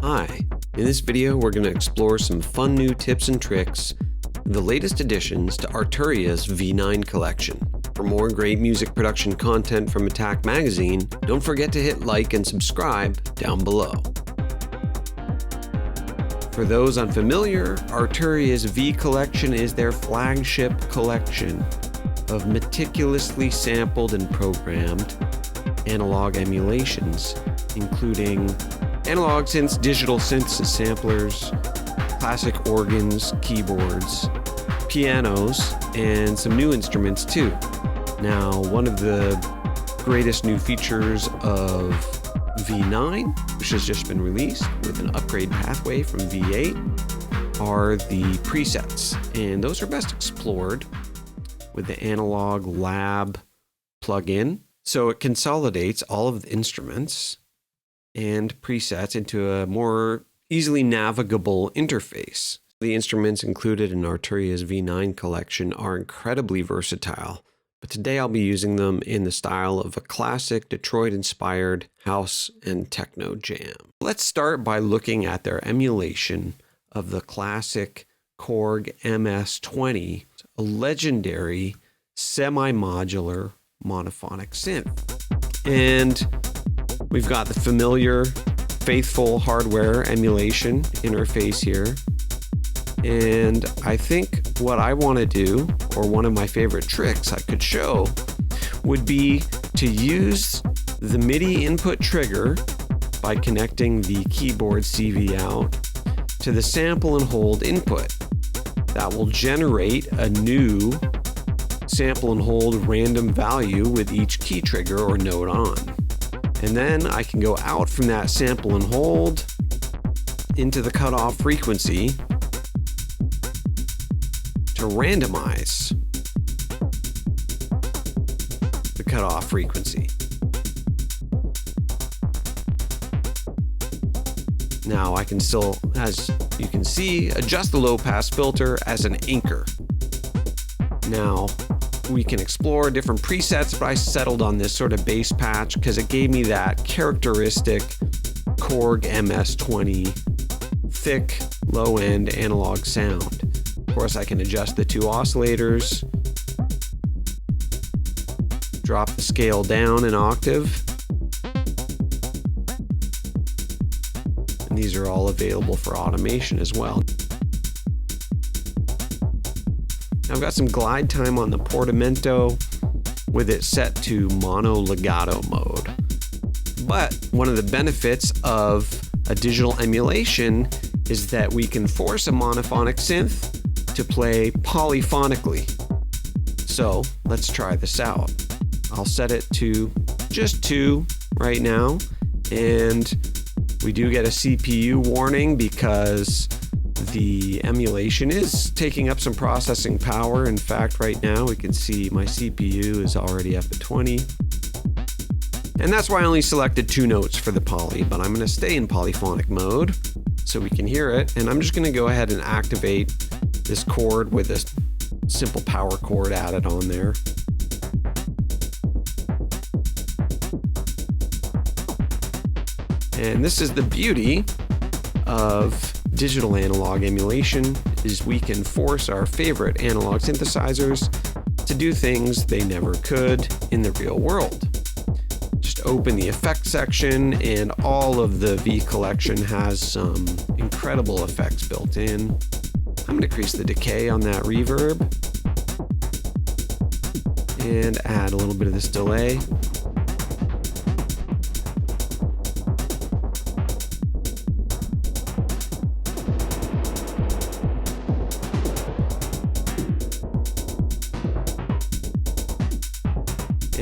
Hi, in this video we're going to explore some fun new tips and tricks in the latest additions to Arturia's V9 collection. For more great music production content from Attack Magazine, don't forget to hit like and subscribe down below. For those unfamiliar, Arturia's V collection is their flagship collection of meticulously sampled and programmed analog emulations, including analog synths, digital synths and samplers, classic organs, keyboards, pianos, and some new instruments too. Now, one of the greatest new features of V9, which has just been released with an upgrade pathway from V8, are the presets, and those are best explored with the Analog Lab plugin. So it consolidates all of the instruments and presets into a more easily navigable interface. The instruments included in Arturia's V9 collection are incredibly versatile, but today I'll be using them in the style of a classic Detroit-inspired house and techno jam. Let's start by looking at their emulation of the classic Korg MS-20, a legendary semi-modular monophonic synth. And we've got the familiar, faithful hardware emulation interface here. And I think what I want to do, or one of my favorite tricks I could show, would be to use the MIDI input trigger by connecting the keyboard CV out to the sample and hold input. That will generate a new sample and hold random value with each key trigger or note on. And then I can go out from that sample and hold into the cutoff frequency to randomize the cutoff frequency. Now I can still, as you can see, adjust the low pass filter as an anchor. Now we can explore different presets, but I settled on this sort of bass patch because it gave me that characteristic Korg MS-20 thick, low-end analog sound. Of course, I can adjust the two oscillators, drop the scale down an octave, and these are all available for automation as well. I've got some glide time on the portamento with it set to mono legato mode. But one of the benefits of a digital emulation is that we can force a monophonic synth to play polyphonically. So let's try this out. I'll set it to just 2 right now, and we do get a CPU warning because the emulation is taking up some processing power. In fact, right now we can see my CPU is already up at 20. And that's why I only selected 2 notes for the poly, but I'm going to stay in polyphonic mode so we can hear it. And I'm just going to go ahead and activate this chord with a simple power chord added on there. And this is the beauty of digital analog emulation, is we can force our favorite analog synthesizers to do things they never could in the real world. Just open the effects section, and all of the V collection has some incredible effects built in. I'm going to decrease the decay on that reverb and add a little bit of this delay.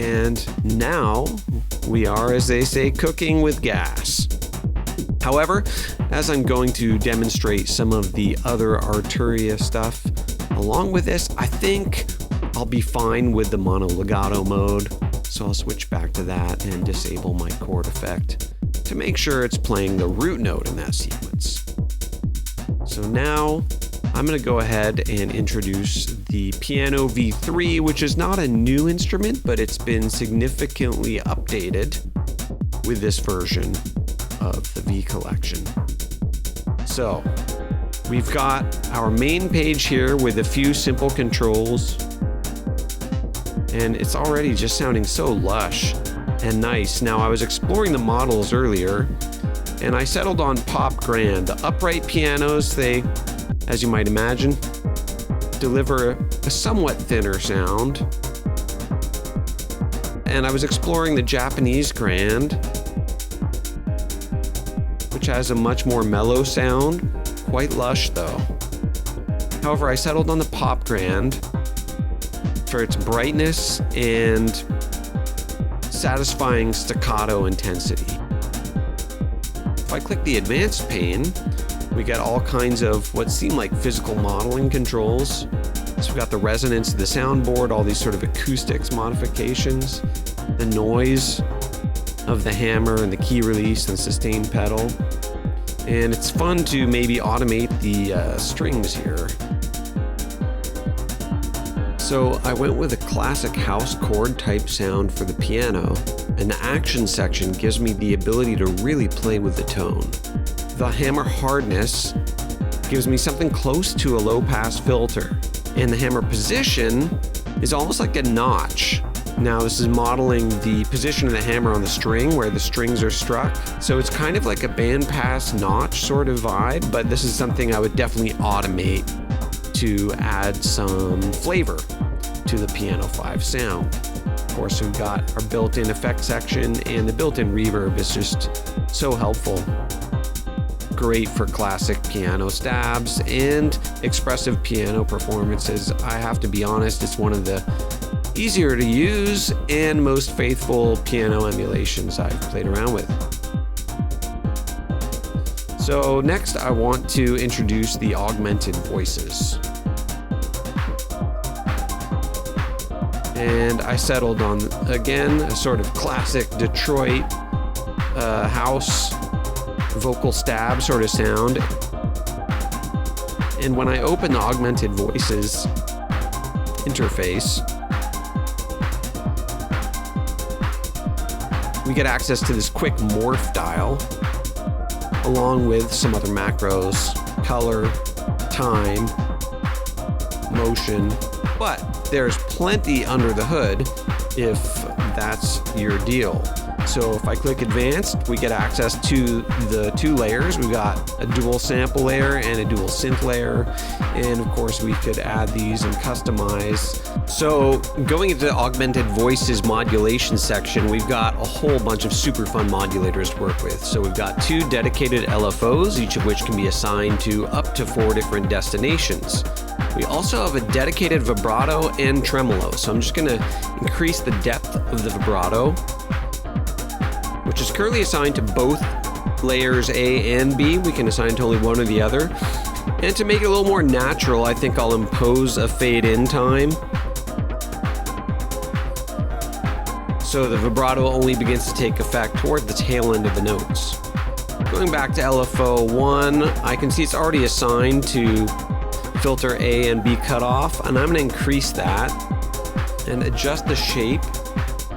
And now we are, as they say, cooking with gas. However, as I'm going to demonstrate some of the other Arturia stuff along with this, I think I'll be fine with the mono legato mode. So I'll switch back to that and disable my chord effect to make sure it's playing the root note in that sequence. So now I'm going to go ahead and introduce the Piano V3, which is not a new instrument, but it's been significantly updated with this version of the V collection. So we've got our main page here with a few simple controls, and it's already just sounding so lush and nice. Now, I was exploring the models earlier, and I settled on Pop Grand. The upright pianos, they, as you might imagine, deliver a somewhat thinner sound. And I was exploring the Japanese Grand, which has a much more mellow sound, quite lush though. However, I settled on the Pop Grand for its brightness and satisfying staccato intensity. If I click the advanced pane, we get all kinds of what seem like physical modeling controls. So we've got the resonance of the soundboard, all these sort of acoustics modifications, the noise of the hammer and the key release and sustain pedal. And it's fun to maybe automate the strings here. So I went with a classic house chord type sound for the piano, and the action section gives me the ability to really play with the tone. The hammer hardness gives me something close to a low pass filter, and the hammer position is almost like a notch. Now this is modeling the position of the hammer on the string where the strings are struck. So it's kind of like a bandpass notch sort of vibe, but this is something I would definitely automate to add some flavor to the Piano 5 sound. Of course, we've got our built-in effect section, and the built-in reverb is just so helpful. Great for classic piano stabs and expressive piano performances. I have to be honest, it's one of the easier to use and most faithful piano emulations I've played around with. So next I want to introduce the augmented voices. And I settled on, again, a sort of classic Detroit house vocal stab sort of sound. And when I open the augmented voices interface, we get access to this quick morph dial, along with some other macros, color, time, motion, but there's plenty under the hood if that's your deal. So if I click advanced, we get access to the two layers. We've got a dual sample layer and a dual synth layer. And of course we could add these and customize. So going into the augmented voices modulation section, we've got a whole bunch of super fun modulators to work with. So we've got 2 dedicated LFOs, each of which can be assigned to up to 4 different destinations. We also have a dedicated vibrato and tremolo. So I'm just gonna increase the depth of the vibrato, which is currently assigned to both layers A and B. We can assign to only one or the other. And to make it a little more natural, I think I'll impose a fade in time. So the vibrato only begins to take effect toward the tail end of the notes. Going back to LFO 1, I can see it's already assigned to filter A and B cutoff, and I'm going to increase that and adjust the shape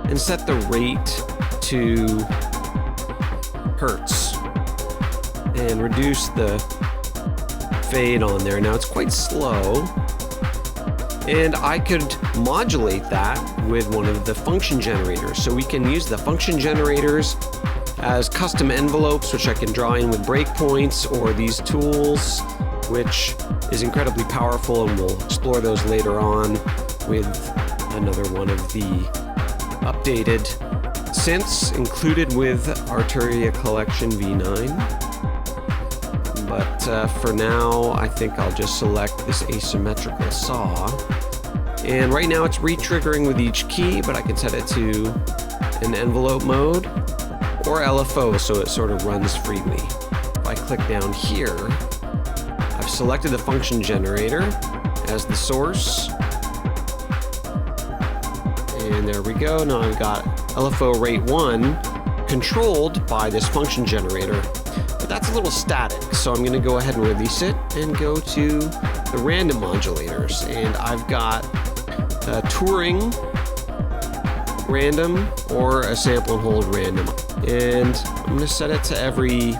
and set the rate to hertz and reduce the fade on there. Now it's quite slow, and I could modulate that with one of the function generators. So we can use the function generators as custom envelopes, which I can draw in with breakpoints, or these tools, which is incredibly powerful, and we'll explore those later on with another one of the updated synths included with Arturia Collection V9. But for now, I think I'll just select this asymmetrical saw. And right now it's re-triggering with each key, but I can set it to an envelope mode or LFO, so it sort of runs freely. If I click down here, I've selected the function generator as the source. And there we go. Now I've got LFO rate 1 controlled by this function generator. But that's a little static, so I'm going to go ahead and release it and go to the random modulators. And I've got a touring random or a sample and hold random. And I'm going to set it to every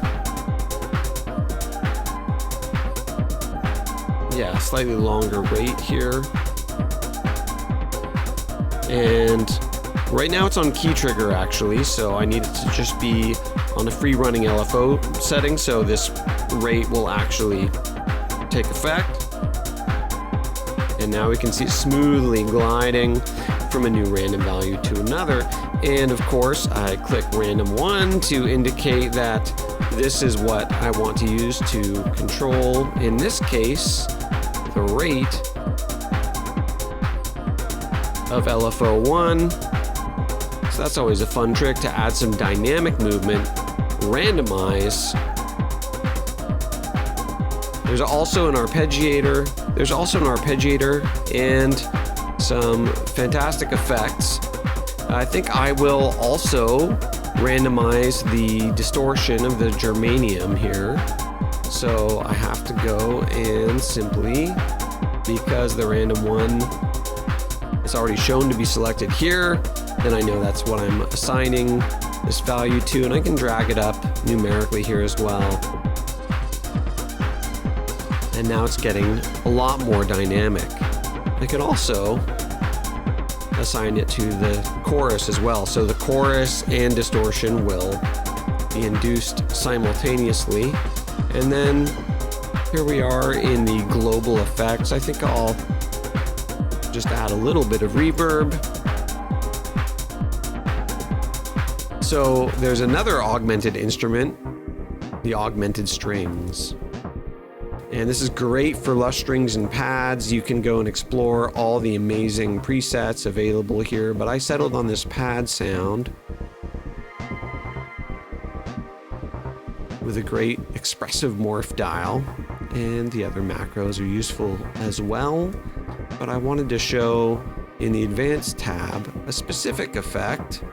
yeah, slightly longer rate here. And right now it's on key trigger actually, so I need it to just be on a free running LFO setting, so this rate will actually take effect. And now we can see it smoothly gliding from a new random value to another. And of course, I click random 1 to indicate that this is what I want to use to control, in this case, the rate of LFO1. So that's always a fun trick to add some dynamic movement, randomize. There's also an arpeggiator. And some fantastic effects. I think I will also randomize the distortion of the germanium here. So I have to go and simply, because the random one is already shown to be selected here, then I know that's what I'm assigning this value to, and I can drag it up numerically here as well. And now it's getting a lot more dynamic. I can also assign it to the chorus as well. So the chorus and distortion will be induced simultaneously. And then here we are in the global effects. I think I'll just add a little bit of reverb. So there's another augmented instrument, the augmented strings. And this is great for lush strings and pads. You can go and explore all the amazing presets available here, but I settled on this pad sound with a great expressive morph dial, and the other macros are useful as well. But I wanted to show in the advanced tab a specific effect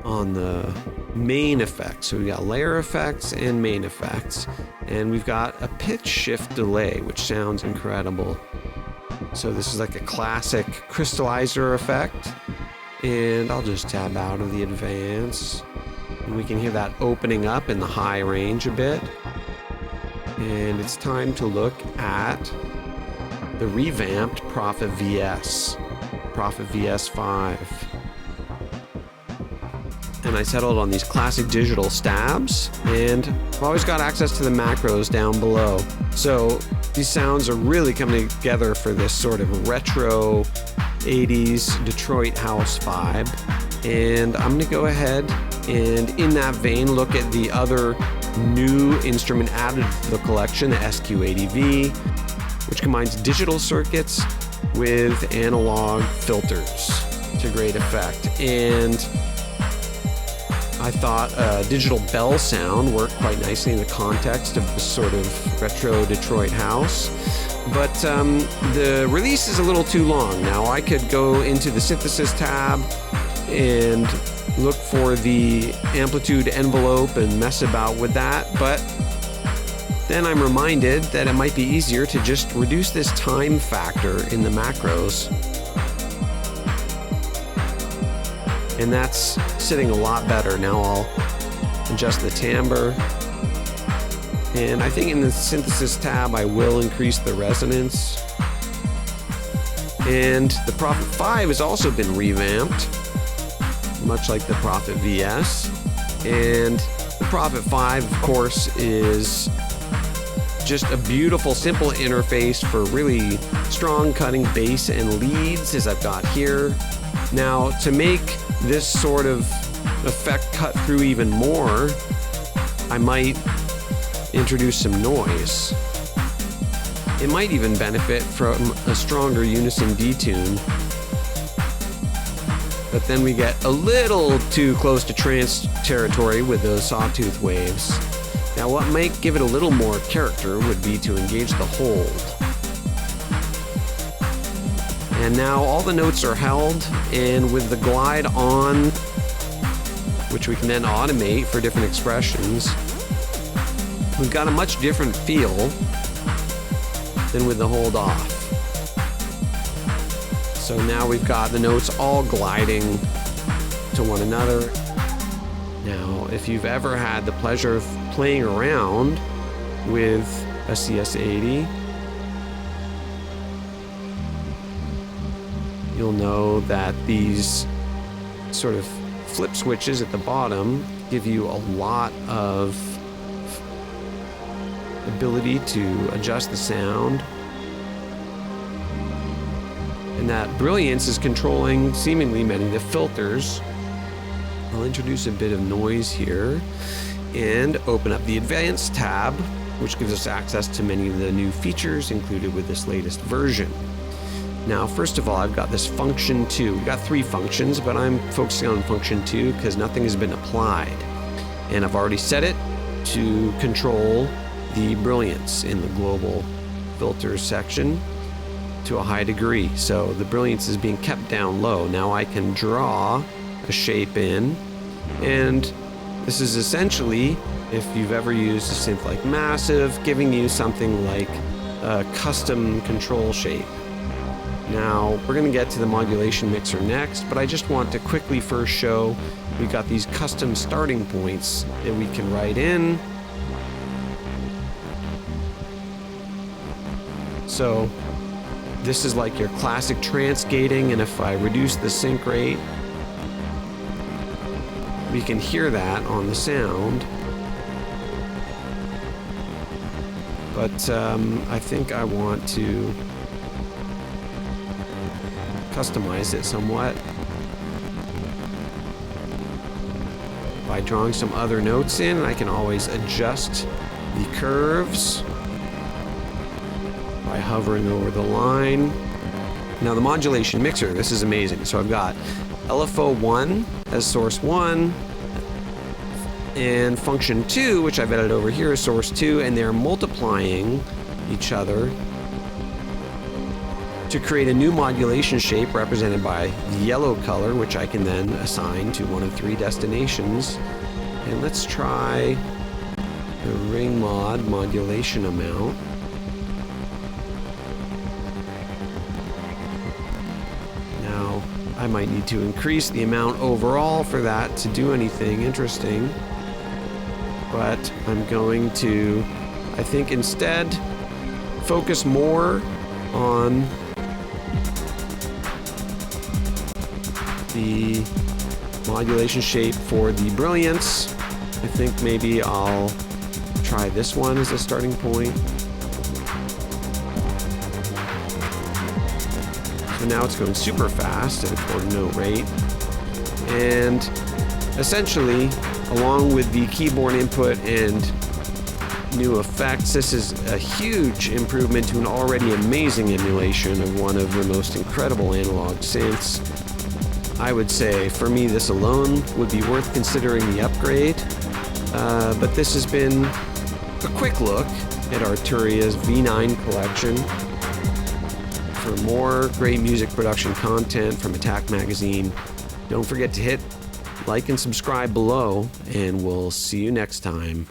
on the main effects. So we've got layer effects and main effects, and we've got a pitch shift delay, which sounds incredible. So this is like a classic crystallizer effect, and I'll just tab out of the advance, and we can hear that opening up in the high range a bit. And it's time to look at the revamped Prophet VS5. And I settled on these classic digital stabs, and I've always got access to the macros down below. So these sounds are really coming together for this sort of retro 80s Detroit house vibe. And I'm gonna go ahead and in that vein look at the other new instrument added to the collection, the SQ80V, which combines digital circuits with analog filters to great effect. And I thought a digital bell sound worked quite nicely in the context of this sort of retro Detroit house. But the release is a little too long. Now I could go into the synthesis tab and look for the amplitude envelope and mess about with that, but then I'm reminded that it might be easier to just reduce this time factor in the macros. And that's sitting a lot better. Now I'll adjust the timbre. And I think in the synthesis tab, I will increase the resonance. And the Prophet 5 has also been revamped, much like the Prophet VS. And the Prophet 5, of course, is just a beautiful, simple interface for really strong cutting bass and leads, as I've got here. Now, to make this sort of effect cut through even more, I might introduce some noise. It might even benefit from a stronger unison detune. But then we get a little too close to trance territory with those sawtooth waves. Now what might give it a little more character would be to engage the hold. And now all the notes are held, and with the glide on, which we can then automate for different expressions, we've got a much different feel than with the hold off. So now we've got the notes all gliding to one another. Now, if you've ever had the pleasure of playing around with a CS80, you'll know that these sort of flip switches at the bottom give you a lot of ability to adjust the sound, and that brilliance is controlling seemingly many of the filters. I'll introduce a bit of noise here and open up the Advanced tab, which gives us access to many of the new features included with this latest version. Now, first of all, I've got this function 2. We've got 3 functions, but I'm focusing on function 2 because nothing has been applied. And I've already set it to control the brilliance in the global filters section to a high degree. So the brilliance is being kept down low. Now I can draw a shape in, and this is essentially, if you've ever used a synth like Massive, giving you something like a custom control shape. Now, we're going to get to the modulation mixer next, but I just want to quickly first show we've got these custom starting points that we can write in. So this is like your classic trance gating, and if I reduce the sync rate, we can hear that on the sound. But I think I want to customize it somewhat by drawing some other notes in. I can always adjust the curves by hovering over the line. Now the modulation mixer, this is amazing. So I've got LFO1 as source 1 and function 2, which I've edited over here, is source 2, and they're multiplying each other to create a new modulation shape represented by the yellow color, which I can then assign to one of 3 destinations. And let's try the ring modulation amount. Now, I might need to increase the amount overall for that to do anything interesting, but I'm going to, I think, instead focus more on the modulation shape for the brilliance. I think maybe I'll try this one as a starting point. So now it's going super fast at a quarter note rate. And essentially, along with the keyboard input and new effects, this is a huge improvement to an already amazing emulation of one of the most incredible analog synths. I would say, for me, this alone would be worth considering the upgrade. But this has been a quick look at Arturia's V9 collection. For more great music production content from Attack Magazine, don't forget to hit like and subscribe below, and we'll see you next time.